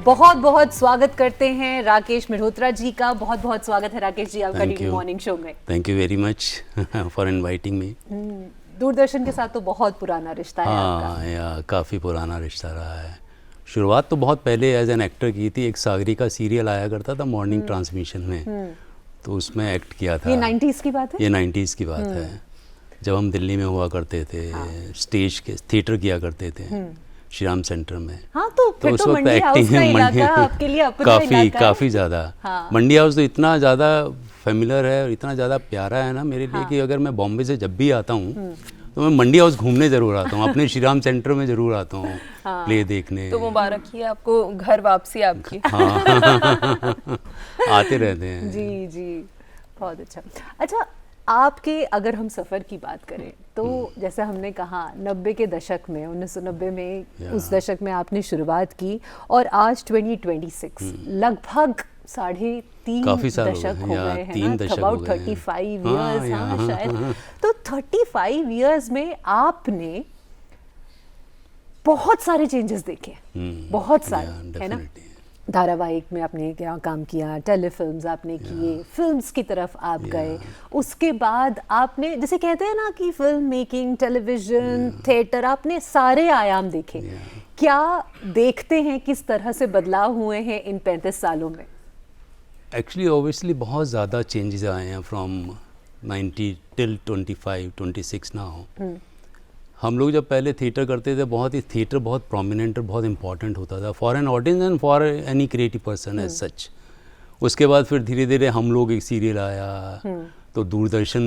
बहुत बहुत स्वागत करते हैं राकेश मेहरोत्रा जी का। बहुत बहुत स्वागत है राकेश जी आपका डीडी मॉर्निंग शो में। Thank you very much for inviting me. Doordarshan के साथ तो बहुत पुराना रिश्ता है आपका। हाँ, काफ़ी पुराना रिश्ता रहा है। शुरुआत तो बहुत पहले एज एन एक्टर की थी। एक सागरिका सीरियल आया करता था मॉर्निंग ट्रांसमिशन में, तो उसमें एक्ट किया था। ये 90s की बात है? ये 90s की बात है, जब हम दिल्ली में हुआ करते थे। स्टेज के थिएटर किया करते थे श्री राम सेंटर में। हाँ, तो फिर उस तो वक्त मंडी हाउस का इलाका आपके लिए अपना इलाका है। काफ़ी ज़्यादा। हाँ। मंडी हाउस तो इतना ज़्यादा फेमिलियर है और इतना ज़्यादा प्यारा है ना मेरे लिए कि अगर मैं बॉम्बे से जब भी आता हूँ तो मैं मंडी हाउस घूमने ज़रूर आता हूँ। अपने श्री राम सेंटर में ज़रूर आता हूँ प्ले देखने। तो मुबारक ही आपको घर वापसी आपकी। हाँ आते रहते हैं। जी जी, बहुत अच्छा। अच्छा, आपके अगर हम सफ़र की बात करें तो जैसे हमने कहा 90 के दशक में, 1990 में उस दशक में आपने शुरुआत की और आज 2026 लगभग 3.5 दशक हो गए हैं ना, अबाउट 35 इयर्स। हाँ शायद। तो 35 इयर्स में आपने बहुत सारे चेंजेस देखे, बहुत सारे, है ना। धारावाहिक में आपने क्या काम किया, टेलीफिल्म्स आपने किए, फिल्म्स की तरफ आप गए। उसके बाद आपने, जैसे कहते हैं ना कि फिल्म मेकिंग, टेलीविज़न, थिएटर, आपने सारे आयाम देखे। क्या देखते हैं किस तरह से बदलाव हुए हैं इन 35 सालों में? एक्चुअली ऑब्वियसली बहुत ज़्यादा चेंजेस आए हैं फ्रॉम 90 टिल 25-26 नाउ। हम लोग जब पहले थिएटर करते थे, थिएटर बहुत प्रोमिनेंट और बहुत इंपॉर्टेंट होता था for an audience and for any creative person as such. उसके बाद फिर धीरे धीरे हम लोग एक सीरियल आया, तो दूरदर्शन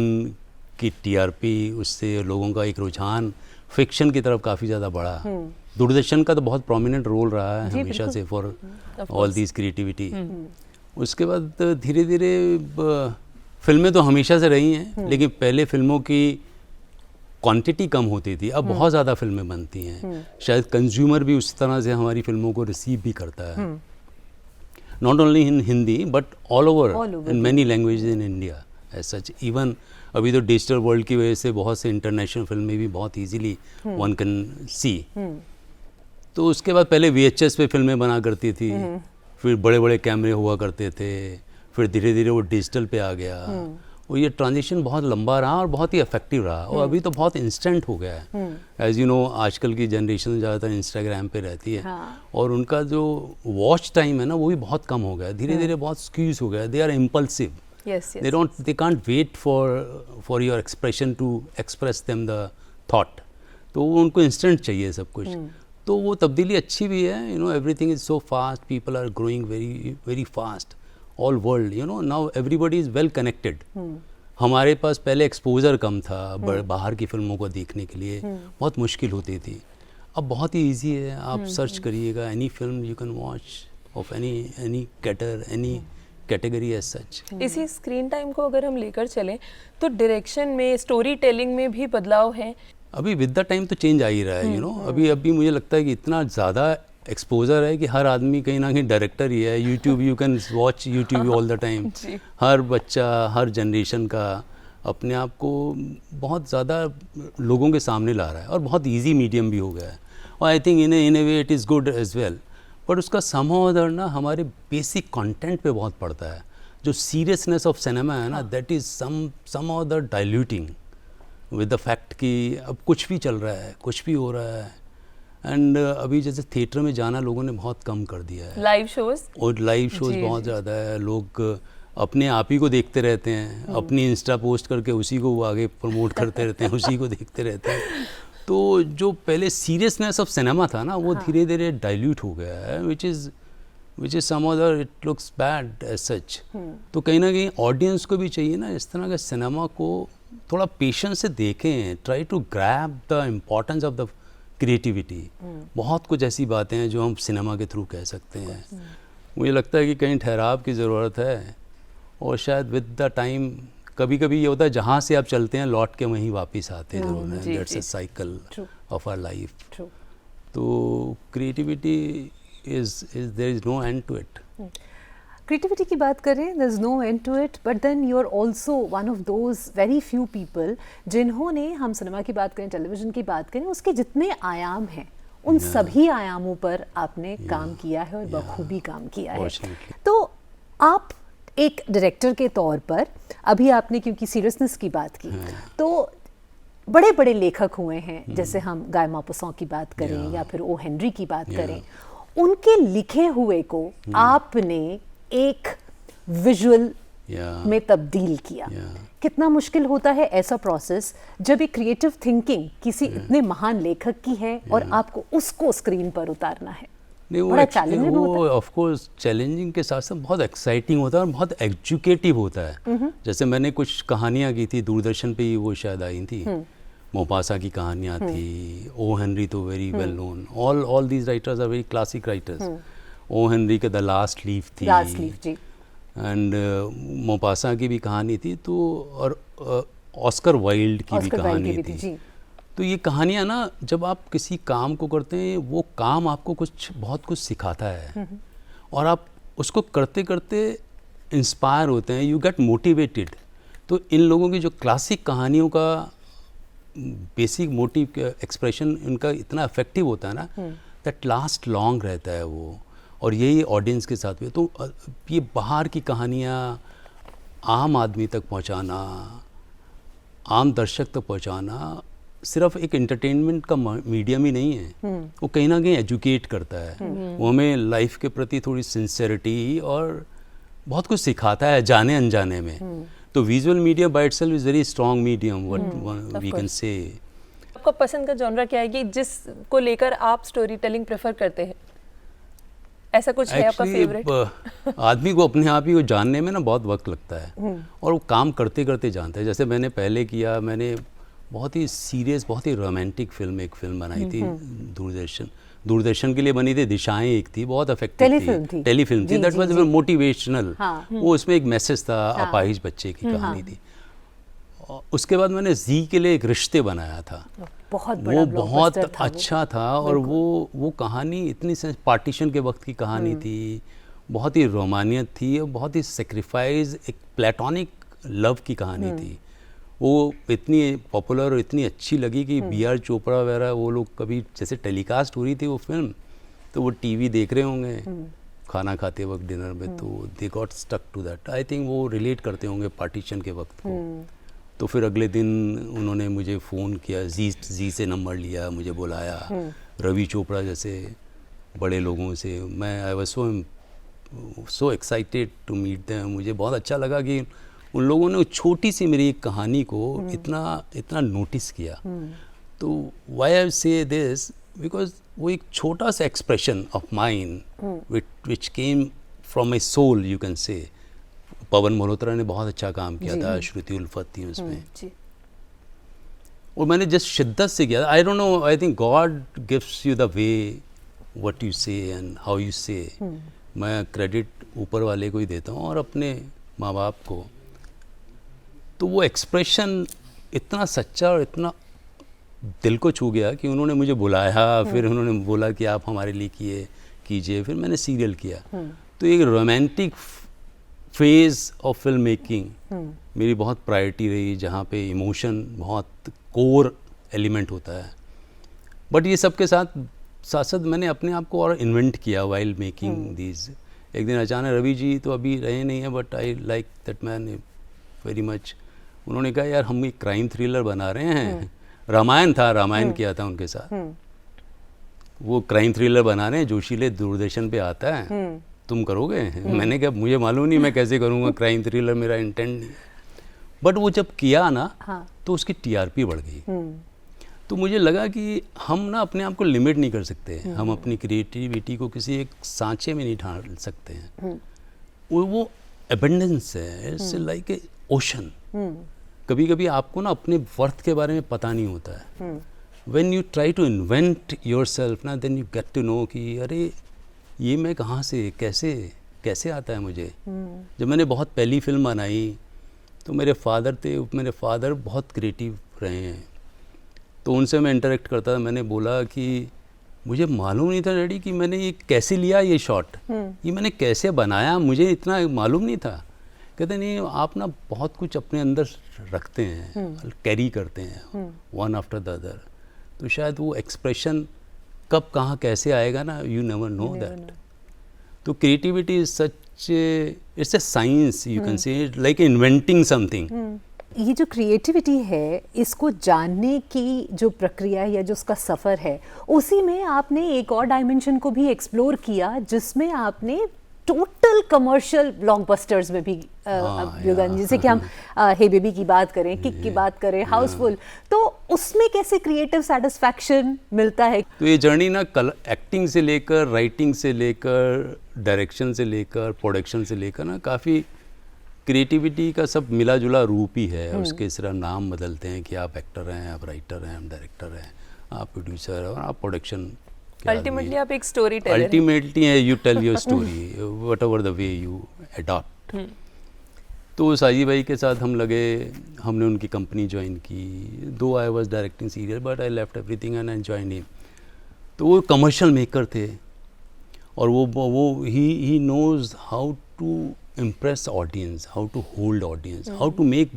की टीआरपी, उससे लोगों का एक रुझान फिक्शन की तरफ काफ़ी ज़्यादा बढ़ा। दूरदर्शन का तो बहुत प्रोमिनेंट रोल रहा है हमेशा से फॉर ऑल दिस क्रिएटिविटी। उसके बाद धीरे धीरे फिल्में तो हमेशा से रही हैं, लेकिन पहले फिल्मों की क्वांटिटी कम होती थी, अब बहुत ज़्यादा फिल्में बनती हैं। शायद कंज्यूमर भी उस तरह से हमारी फिल्मों को रिसीव भी करता है, not only in Hindi but all over in many languages in India as such. Even अभी तो डिजिटल वर्ल्ड की वजह से बहुत से इंटरनेशनल फिल्में भी बहुत इजीली वन कैन सी। तो उसके बाद पहले VHS पे फिल्में बना करती थी, फिर बड़े बड़े कैमरे हुआ करते थे, फिर धीरे धीरे वो डिजिटल पे आ गया। और ये ट्रांजिशन बहुत लंबा रहा और बहुत ही इफेक्टिव रहा, और अभी तो बहुत इंस्टेंट हो गया है। एज यू नो, आजकल की जनरेशन ज़्यादातर इंस्टाग्राम पे रहती है। और उनका जो वॉच टाइम है ना, वो भी बहुत कम हो गया, धीरे धीरे बहुत स्क्यूज हो गया। They are impulsive, they can't wait for your expression to express them the thought। तो उनको इंस्टेंट चाहिए सब कुछ। तो वो तब्दीली अच्छी भी है, you know, everything is so fast, people are growing very very fast, all world, you know, now everybody is well connected. हमारे पास पहले एक्सपोजर कम था बाहर की फिल्मों को देखने के लिए, बहुत मुश्किल होती थी। अब बहुत ही ईजी है, आप सर्च करिएगा any film you can watch of any cater, any category as such. इसी स्क्रीन टाइम को अगर हम लेकर चलें तो डायरेक्शन में, स्टोरी टेलिंग में भी बदलाव है। अभी विद द टाइम तो चेंज आ ही रहा है, यू नो। अभी मुझे लगता है कि इतना ज़्यादा एक्सपोजर है कि हर आदमी कहीं ना कहीं डायरेक्टर ही है। YouTube, you can watch YouTube all the time. हर बच्चा, हर जनरेशन का अपने आप को बहुत ज़्यादा लोगों के सामने ला रहा है, और बहुत इजी मीडियम भी हो गया है। और I think in a way it is good as well, but उसका समहाउ अदर ना हमारे बेसिक कंटेंट पे बहुत पड़ता है। जो सीरियसनेस ऑफ सिनेमा है ना, that is somehow other diluting with the fact कि अब कुछ भी चल रहा है, कुछ भी हो रहा है। एंड अभी जैसे थिएटर में जाना लोगों ने बहुत कम कर दिया है। लाइव शोज बहुत ज़्यादा है। लोग अपने आप ही को देखते रहते हैं, अपनी इंस्टा पोस्ट करके उसी को वो आगे प्रमोट करते रहते हैं, उसी को देखते रहते हैं। तो जो पहले सीरियसनेस ऑफ सिनेमा था ना, वो धीरे धीरे डाइल्यूट हो गया है, which is some other, it looks bad as such. तो कहीं ना कहीं ऑडियंस को भी चाहिए ना, इस तरह के सिनेमा को थोड़ा पेशेंस से देखें, try to grab the importance of the creativity. बहुत कुछ ऐसी बातें हैं जो हम सिनेमा के थ्रू कह सकते हैं। मुझे लगता है कि कहीं ठहराव की ज़रूरत है, और शायद विद द टाइम कभी कभी ये होता है जहाँ से आप चलते हैं लौट के वहीं वापस आते ज़रूर हैं। That's a cycle of our life. तो creativity is there is no end to it. Creativity की बात करें, there's no end to it, but then you're also one of those very few people जिन्होंने, हम सिनेमा की बात करें, television की बात करें, उसके जितने आयाम हैं उन सभी आयामों पर आपने काम किया है और बखूबी काम किया है। Fortunately. तो आप एक डायरेक्टर के तौर पर, अभी आपने क्योंकि सीरियसनेस की बात की, तो बड़े बड़े लेखक हुए हैं, जैसे हम गाय मॉपसॉ की बात करें या फिर ओ हेनरी की बात करें, उनके लिखे हुए को आपने एक विजुअल में तब्दील किया। कितना मुश्किल होता है ऐसा प्रोसेस जब एक क्रिएटिव थिंकिंग किसी इतने महान लेखक की है और आपको उसको स्क्रीन पर उतारना है। नहीं, बड़ा चैलेंजिंग वो होता है। ऑफ कोर्स चैलेंजिंग के साथ साथ बहुत एक्साइटिंग होता है और बहुत एजुकेटिव होता है। जैसे मैंने कुछ कहानियाँ की थी, दूरदर्शन पे ही वो शायद आई थी, मोपासा की कहानियाँ थी, ओ हेनरी तो very well known, all these writers are very classic writers. O Henry के द लास्ट लीफ थी, लास्ट लीफ जी, एंड मोपासा की भी कहानी थी, तो और ऑस्कर वाइल्ड की भी ऑस्कर वाइल्ड कहानी की भी थी। जी। तो ये कहानियाँ ना, जब आप किसी काम को करते हैं, वो काम आपको बहुत कुछ सिखाता है और आप उसको करते करते इंस्पायर होते हैं, यू गेट मोटिवेटेड। तो इन लोगों की जो क्लासिक कहानियों का बेसिक मोटिव एक्सप्रेशन उनका इतना इफेक्टिव होता है ना, दैट लास्ट लॉन्ग रहता है वो, और यही ऑडियंस के साथ भी। तो ये बाहर की कहानियाँ आम आदमी तक पहुँचाना, आम दर्शक तक पहुँचाना सिर्फ एक एंटरटेनमेंट का मीडियम ही नहीं है, वो कहीं ना कहीं एजुकेट करता है। वो हमें लाइफ के प्रति थोड़ी सिंसेरिटी और बहुत कुछ सिखाता है जाने अनजाने में। तो visual media by itself is very strong medium, what we can say. आपका पसंद का जॉनरा क्या है कि जिसको लेकर आप स्टोरी टेलिंग प्रेफर करते हैं? ऐसा कुछ है आपका फेवरेट? आदमी को अपने आप ही को जानने में ना बहुत वक्त लगता है और वो काम करते करते जानता है। जैसे मैंने पहले किया, मैंने बहुत ही सीरियस, बहुत ही रोमांटिक एक फिल्म बनाई थी दूरदर्शन के लिए बनी थी, दिशाएं एक थी, बहुत इफेक्टिव थी, टेलीफिल्म थी, दैट वाज मोटिवेशनल। वो उसमें एक मैसेज था, अपाहिज बच्चे की कहानी थी। उसके बाद मैंने जी के लिए एक रिश्ते बनाया था, वो बहुत अच्छा था, और वो कहानी इतनी पार्टीशन के वक्त की कहानी थी, बहुत ही रोमानियत थी और बहुत ही सेक्रीफाइस, एक प्लेटोनिक लव की कहानी थी। वो इतनी पॉपुलर और इतनी अच्छी लगी कि बी.आर. चोपड़ा वगैरह वो लोग, कभी जैसे टेलीकास्ट हो रही थी वो फिल्म, तो वो टीवी देख रहे होंगे खाना खाते वक्त डिनर में, तो they got stuck to that. I think वो रिलेट करते होंगे पार्टीशन के वक्त को। तो फिर अगले दिन उन्होंने मुझे फ़ोन किया, जी से नंबर लिया, मुझे बुलाया, रवि चोपड़ा जैसे बड़े लोगों से। मैं I was so excited to meet them. मुझे बहुत अच्छा लगा कि उन लोगों ने छोटी सी मेरी एक कहानी को इतना नोटिस किया। तो व्हाई आई से दिस, बिकॉज वो एक छोटा सा expression of mind which came from my soul, you can say. Pawan Malhotra ने बहुत अच्छा काम किया था, श्रुति उल्फत थी उसमें, और मैंने जिस शिद्दत से किया, I don't know, I think God gives you the way what you से एंड हाउ यू से। मैं क्रेडिट ऊपर वाले को ही देता हूँ और अपने माँ बाप को। तो वो एक्सप्रेशन इतना सच्चा और इतना दिल को छू गया कि उन्होंने मुझे बुलाया, फिर उन्होंने बोला कि आप हमारे लिए कीजिए, फिर मैंने सीरियल किया। तो एक romantic phase of film making मेरी बहुत प्रायोरिटी रही, जहाँ पे इमोशन बहुत कोर एलिमेंट होता है। बट ये सब के साथ साथ मैंने अपने आप को और इन्वेंट किया वाइल मेकिंग दीज। एक दिन अचानक रवि जी तो अभी रहे नहीं है, but I like that man very much. उन्होंने कहा यार हम एक क्राइम थ्रिलर बना रहे हैं, रामायण था, रामायण किया था उनके साथ, वो क्राइम थ्रिलर बना रहे हैं, जोशीले दूरदर्शन पे आता है, तुम करोगे? मैंने कहा मुझे मालूम नहीं मैं कैसे करूँगा, क्राइम थ्रिलर मेरा इंटेंट नहीं। बट वो जब किया ना, तो उसकी टीआरपी बढ़ गई। तो मुझे लगा कि हम ना अपने आप को लिमिट नहीं कर सकते, हम अपनी क्रिएटिविटी को किसी एक सांचे में नहीं ढाल सकते हैं। वो एबंडेंस है, इट्स लाइक ए ओशन। कभी कभी आपको ना अपने वर्थ के बारे में पता नहीं होता है। When you try to invent yourself ना, then you get to know कि अरे ये मैं कहाँ से कैसे आता है मुझे। जब मैंने बहुत पहली फिल्म बनाई तो मेरे फादर बहुत क्रिएटिव रहे हैं, तो उनसे मैं इंटरेक्ट करता था। मैंने बोला कि मुझे मालूम नहीं था डैडी कि मैंने ये कैसे लिया, ये शॉट ये मैंने कैसे बनाया, मुझे इतना मालूम नहीं था। कहते नहीं आप ना बहुत कुछ अपने अंदर रखते हैं, कैरी करते हैं वन आफ्टर द अदर। तो शायद वो एक्सप्रेशन कब कहाँ कैसे आएगा ना, यू नेवर नो दैट। तो creativity is such, it's a science, you can से लाइक इन्वेंटिंग समथिंग। ये जो क्रिएटिविटी है, इसको जानने की जो प्रक्रिया है या जो उसका सफ़र है, उसी में आपने एक और डायमेंशन को भी एक्सप्लोर किया, जिसमें आपने टोटल कमर्शियल ब्लॉकबस्टर्स में भी योगदान, जैसे कि हम हे बेबी की बात करें, किक की बात करें, हाउसफुल, तो उसमें कैसे क्रिएटिव सेटिस्फैक्शन मिलता है? तो ये जर्नी ना एक्टिंग से लेकर, राइटिंग से लेकर, डायरेक्शन से लेकर, प्रोडक्शन से लेकर ना, काफ़ी क्रिएटिविटी का सब मिला जुला रूप ही है। उसके सिर्फ नाम बदलते हैं कि आप एक्टर हैं, आप राइटर हैं, आप डायरेक्टर हैं, आप प्रोड्यूसर हैं और आप प्रोडक्शन। अल्टीमेटली आप एक स्टोरी टेलर हैं। Ultimately you tell your story whatever the way you adopt. तो साजी भाई के साथ हम लगे, हमने उनकी कंपनी ज्वाइन की। Though I was directing serial but I left everything and I joined him. तो वो कमर्शियल मेकर थे और वो ही knows how to impress audience, how to hold audience, how to make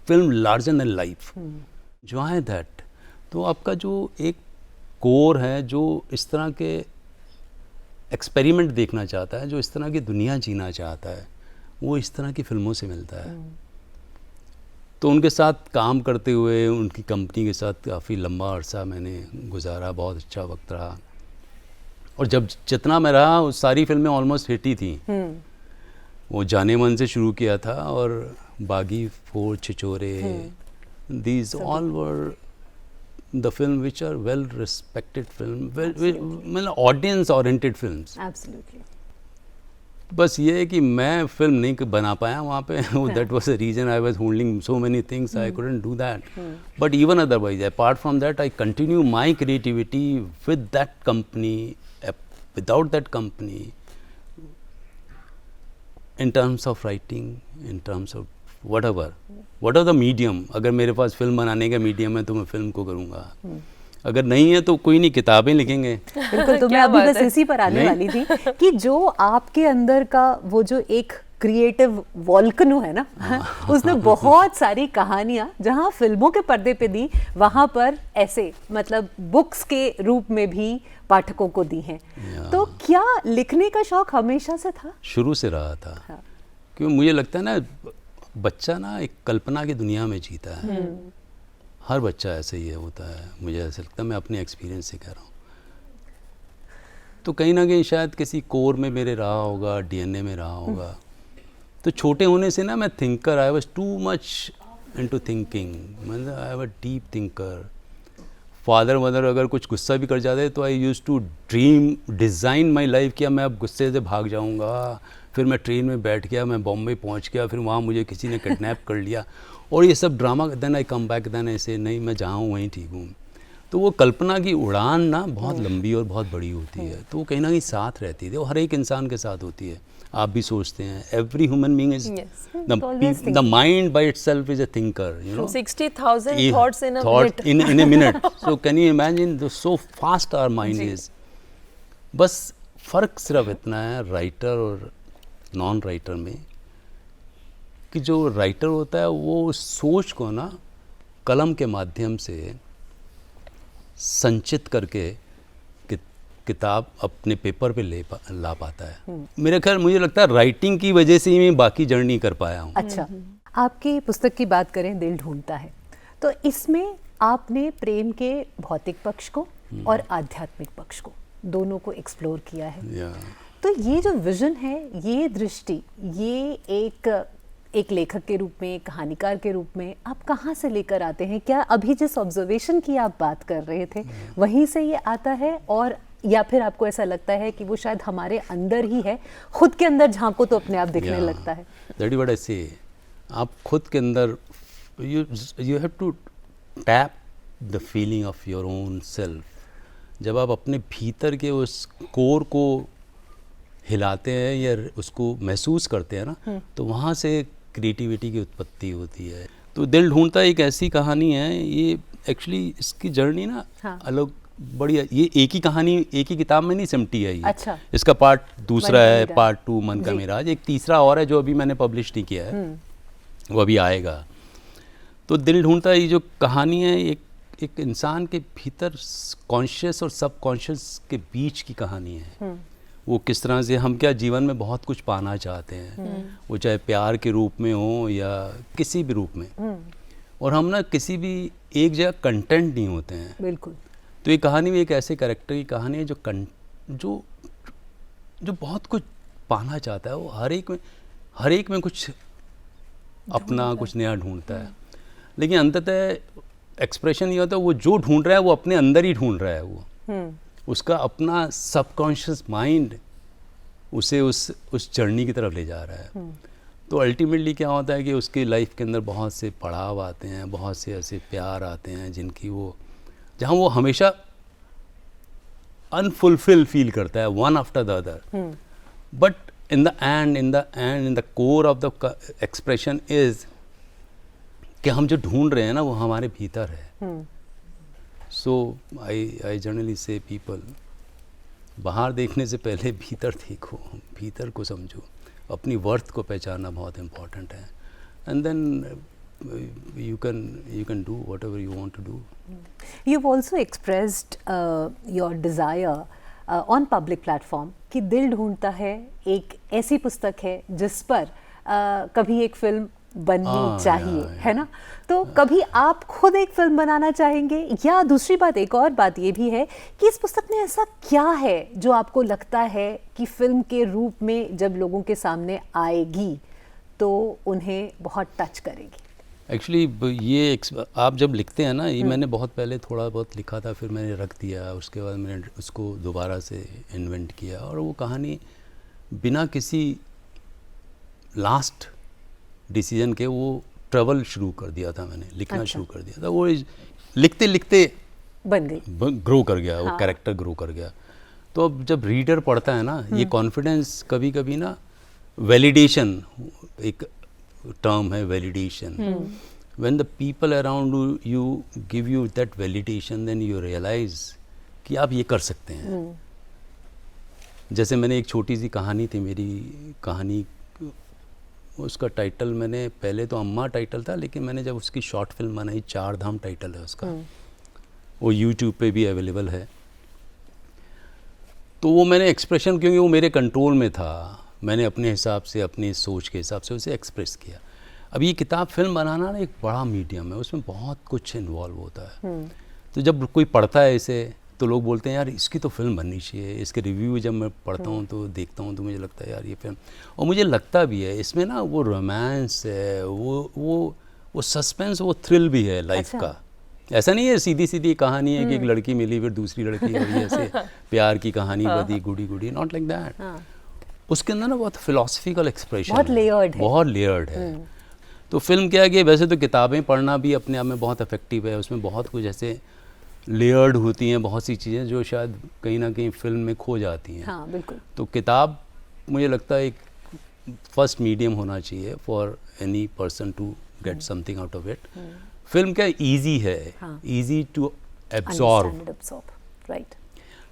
film larger than life. Enjoy that. तो आपका जो एक कोर है, जो इस तरह के एक्सपेरिमेंट देखना चाहता है, जो इस तरह की दुनिया जीना चाहता है, वो इस तरह की फिल्मों से मिलता है। तो उनके साथ काम करते हुए, उनकी कंपनी के साथ काफ़ी लंबा अरसा मैंने गुजारा, बहुत अच्छा वक्त रहा। और जब जितना मैं रहा, उस सारी फिल्में ऑलमोस्ट हिट ही थी। वो जाने मन से शुरू किया था और Baaghi 4, Chhichhore, these all were the film which are well respected film, मतलब ऑडियंस ओरिएंटेड फिल्म्स। एब्सोल्युटली। बस ये है कि मैं फिल्म नहीं बना पाया वहाँ पे। That was the reason I was holding so many things, I couldn't do that. But even otherwise apart from that I continue my creativity with that company, without that company, in terms of writing, in terms of whatever the medium। अगर मेरे पास film बनाने का medium है तो मैं film को करूँगा, अगर नहीं है तो कोई नहीं, किताबें लिखेंगे। बिल्कुल। तो मैं अभी बस इसी पर आने वाली थी कि जो आपके अंदर का वो जो एक क्रिएटिव वॉल्कनो है ना, उसने बहुत सारी कहानियाँ जहाँ फिल्मों के पर्दे पे दी, वहाँ पर ऐसे मतलब बुक्स के रूप में भी पाठकों को दी हैं। तो क्या लिखने का शौक हमेशा से था? शुरू से रहा था। हाँ। क्योंकि मुझे लगता है ना, बच्चा ना एक कल्पना की दुनिया में जीता है। हर बच्चा ऐसे ही होता है, मुझे ऐसा लगता है, मैं अपने एक्सपीरियंस से कह रहा हूँ। तो कहीं ना कहीं शायद किसी कोर में मेरे रहा होगा, डीएनए में रहा होगा। तो छोटे होने से ना मैं thinker, I was too much into thinking, मतलब I was deep thinker. Father mother अगर कुछ गुस्सा भी कर जाते तो I use to dream design my life, किया मैं अब गुस्से से भाग जाऊंगा, फिर मैं ट्रेन में बैठ गया, मैं बॉम्बे पहुंच गया, फिर वहाँ मुझे किसी ने किडनैप कर लिया और ये सब drama. Then I come back, then ऐसे नहीं, मैं जहाँ हूँ वहीं ठीक हूँ। तो वो कल्पना की उड़ान ना बहुत लंबी और बहुत बड़ी होती है, तो वो कहीं ना कहीं साथ रहती थी, वो हर एक इंसान के साथ होती है। आप भी सोचते हैं, every human being is the mind bye itself is a thinker, you know, 60,000 thoughts in a minute. So can you imagine so fast our mind is. बस फ़र्क सिर्फ इतना है राइटर और नॉन राइटर में, कि जो राइटर होता है वो सोच को ना कलम के माध्यम से संचित करके किताब अपने पेपर पे ला पाता है। मेरे ख्याल, मुझे लगता है राइटिंग की वजह से ही मैं बाकी जर्नी कर पाया हूँ। अच्छा, आपकी पुस्तक की बात करें, दिल ढूंढता है, तो इसमें आपने प्रेम के भौतिक पक्ष को और आध्यात्मिक पक्ष को दोनों को एक्सप्लोर किया है। तो ये जो विजन है, ये दृष्टि, ये एक लेखक के रूप में, कहानीकार के रूप में आप कहाँ से लेकर आते हैं? क्या अभी जिस ऑब्जर्वेशन की आप बात कर रहे थे वहीं से ये आता है, और या फिर आपको ऐसा लगता है कि वो शायद हमारे अंदर ही है, खुद के अंदर झांको तो अपने आप दिखने लगता है? दैट इज व्हाट आई से। आप खुद के अंदर you have to tap the feeling of your own self. जब आप अपने भीतर के उस कोर को हिलाते हैं या उसको महसूस करते हैं ना, तो वहाँ से क्रिएटिविटी की उत्पत्ति होती है। तो दिल ढूंढता एक ऐसी कहानी है, ये एक्चुअली इसकी जर्नी ना अलग बढ़िया, ये एक ही कहानी एक ही किताब में नहीं सिमटी है ये। अच्छा। इसका पार्ट दूसरा है, पार्ट 2 मन का मिराज, एक तीसरा और है जो अभी मैंने पब्लिश नहीं किया है, वो अभी आएगा। तो दिल ढूंढता ये जो कहानी है, एक इंसान के भीतर कॉन्शियस और सब कॉन्शियस के बीच की कहानी है। वो किस तरह से हम क्या जीवन में बहुत कुछ पाना चाहते हैं, वो चाहे प्यार के रूप में हो या किसी भी रूप में, और हम ना किसी भी एक जगह कंटेंट नहीं होते हैं। बिल्कुल। तो ये कहानी में एक ऐसे कैरेक्टर की कहानी है जो बहुत कुछ पाना चाहता है। वो हर एक में कुछ अपना कुछ नया ढूंढता है, लेकिन अंततः एक्सप्रेशन ये होता है वो जो ढूंढ रहा है वो अपने अंदर ही ढूंढ रहा है। वो उसका अपना सबकॉन्शियस माइंड उसे उस जर्नी की तरफ ले जा रहा है। तो अल्टीमेटली क्या होता है कि उसकी लाइफ के अंदर बहुत से पड़ाव आते हैं, बहुत से ऐसे प्यार आते हैं जहाँ वो हमेशा अनफुलफिल फील करता है, one after the other. But in the core of the expression is कि हम जो ढूंढ रहे हैं ना वो हमारे भीतर है। So I generally say people, बाहर देखने से पहले भीतर देखो, भीतर को समझो, अपनी वर्थ को पहचानना बहुत इम्पोर्टेंट है। And then you can do whatever you want to do. You've also expressed your desire on public platform कि दिल ढूंढता है एक ऐसी पुस्तक है जिस पर कभी एक फिल्म बननी चाहिए, है ना? तो कभी आप खुद एक फिल्म बनाना चाहेंगे, या दूसरी बात, एक और बात ये भी है कि इस पुस्तक में ऐसा क्या है जो आपको लगता है कि फिल्म के रूप में जब लोगों के सामने आएगी तो उन्हें बहुत टच करेगी? एक्चुअली ये आप जब लिखते हैं ना, ये मैंने बहुत पहले थोड़ा बहुत लिखा था, फिर मैंने रख दिया, उसके बाद मैंने उसको दोबारा से इन्वेंट किया, और वो कहानी बिना किसी लास्ट डिसीजन के वो ट्रेवल शुरू कर दिया था मैंने, लिखना शुरू कर दिया था। वो लिखते लिखते बन गई, ग्रो कर गया, वो कैरेक्टर ग्रो कर गया। तो अब जब रीडर पढ़ता है ना, ये कॉन्फिडेंस कभी कभी ना, वैलिडेशन एक term है, validation. When the people around you give you that validation, then you realize कि आप ये कर सकते हैं। जैसे मैंने एक छोटी सी कहानी थी, मेरी कहानी, उसका टाइटल मैंने पहले तो अम्मा टाइटल था, लेकिन मैंने जब उसकी शॉर्ट फिल्म बनाई, 4 धाम टाइटल है उसका, वो YouTube पे भी अवेलेबल है। तो वो मैंने एक्सप्रेशन, क्योंकि वो मेरे कंट्रोल में था, मैंने अपने हिसाब से, अपनी सोच के हिसाब से उसे एक्सप्रेस किया। अब ये किताब फिल्म बनाना ना एक बड़ा मीडियम है, उसमें बहुत कुछ इन्वॉल्व होता है। तो जब कोई पढ़ता है इसे तो लोग बोलते हैं यार इसकी तो फिल्म बननी चाहिए। इसके रिव्यू जब मैं पढ़ता हूँ तो देखता हूँ तो मुझे लगता है यार ये फिल्म, और मुझे लगता भी है इसमें ना वो रोमांस है, वो सस्पेंस, वो थ्रिल भी है लाइफ का। ऐसा नहीं है सीधी सीधी कहानी है कि एक लड़की मिली फिर दूसरी लड़की, और ये ऐसे प्यार की कहानी बदी Gudi Gudi, not like that. उसके अंदर ना बहुत फिलोसफिकल एक्सप्रेशन, बहुत लेयर्ड है। तो फिल्म क्या है कि वैसे तो किताबें पढ़ना भी अपने आप में बहुत इफेक्टिव है, उसमें बहुत कुछ ऐसे लेयर्ड होती हैं, बहुत सी चीज़ें जो शायद कहीं ना कहीं फिल्म में खो जाती हैं। हाँ, बिल्कुल। तो किताब मुझे लगता है एक फर्स्ट मीडियम होना चाहिए for any person to get something out of it. Film क्या ईजी है, ईजी टू एब्जॉर्ब, राइट।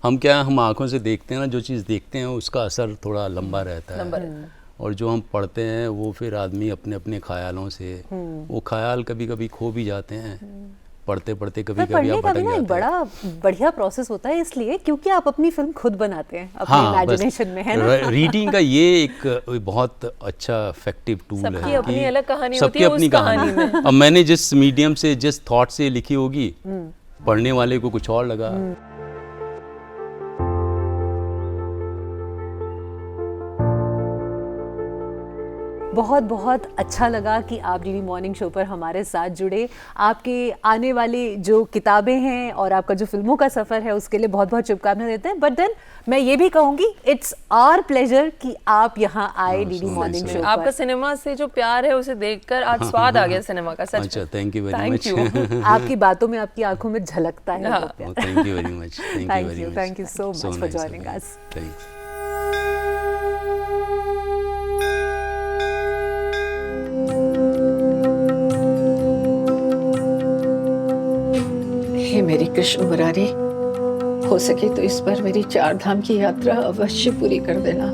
हम आंखों से देखते हैं ना, जो चीज़ देखते हैं उसका असर थोड़ा लंबा रहता है, और जो हम पढ़ते हैं वो फिर आदमी अपने अपने ख्यालों से, वो ख्याल कभी कभी खो भी जाते हैं पढ़ते पढ़ते, कभी कभी आप भटक जाते हैं। बड़ा बढ़िया प्रोसेस होता है इसलिए क्योंकि आप अपनी फिल्म खुद बनाते हैं अपने इमेजिनेशन में, है ना? रीडिंग का ये एक बहुत अच्छा इफेक्टिव टूल है। सबकी अपनी अलग कहानी होती है उस कहानी में। अब मैंने जिस मीडियम से, जिस थॉट से लिखी होगी, पढ़ने वाले को कुछ और लगा। बहुत बहुत अच्छा लगा कि आप डीडी मॉर्निंग शो पर हमारे साथ जुड़े। आपके आने वाली जो किताबें हैं और आपका जो फिल्मों का सफ़र है उसके लिए बहुत बहुत शुभकामनाएं देते हैं। बट देन मैं ये भी कहूँगी इट्स आवर प्लेजर कि आप यहाँ आए डीडी मॉर्निंग शो पर। आपका सिनेमा से जो प्यार है उसे देखकर आज स्वाद आ गया सिनेमा का, सच। अच्छा, थैंक यू वेरी मच। आपकी बातों में, आपकी आंखों में झलकता है। Thank you very much. Thank you so much for joining us. Thanks. मेरी कृष्ण मुरारी, हो सके तो इस बार मेरी 4 धाम की यात्रा अवश्य पूरी कर देना।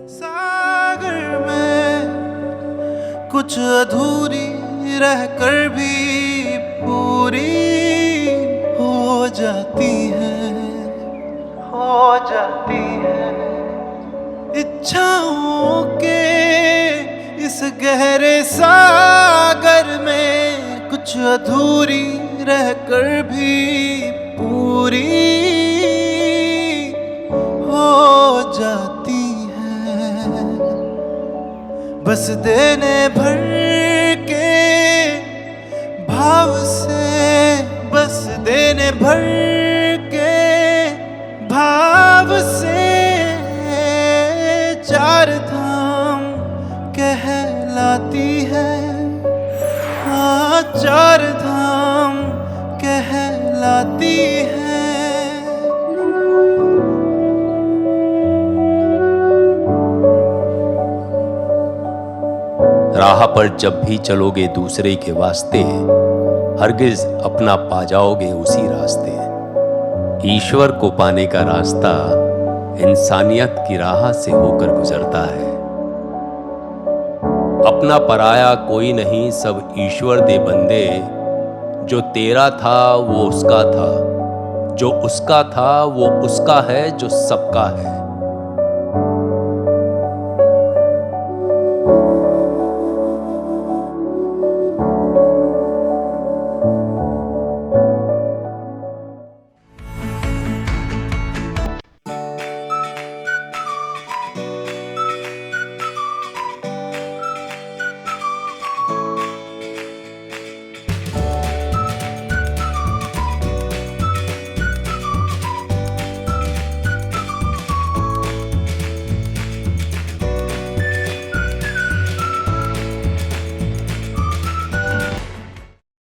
सागर में कुछ अधूरी रहकर भी पूरी हो जाती है, हो जाती है। इच्छाओं के इस गहरे सागर में कुछ अधूरी रहकर भी पूरी हो जाती है। बस देने भर के भाव से, बस देने भर के भाव से चार धाम कहलाती है। हाँ, चार धाम कहलाती है। राह पर जब भी चलोगे दूसरे के वास्ते, हरगिज अपना पा जाओगे उसी रास्ते। ईश्वर को पाने का रास्ता इंसानियत की राह से होकर गुजरता है। अपना पराया कोई नहीं, सब ईश्वर दे बंदे। जो तेरा था वो उसका था, जो उसका था वो उसका है, जो सबका है।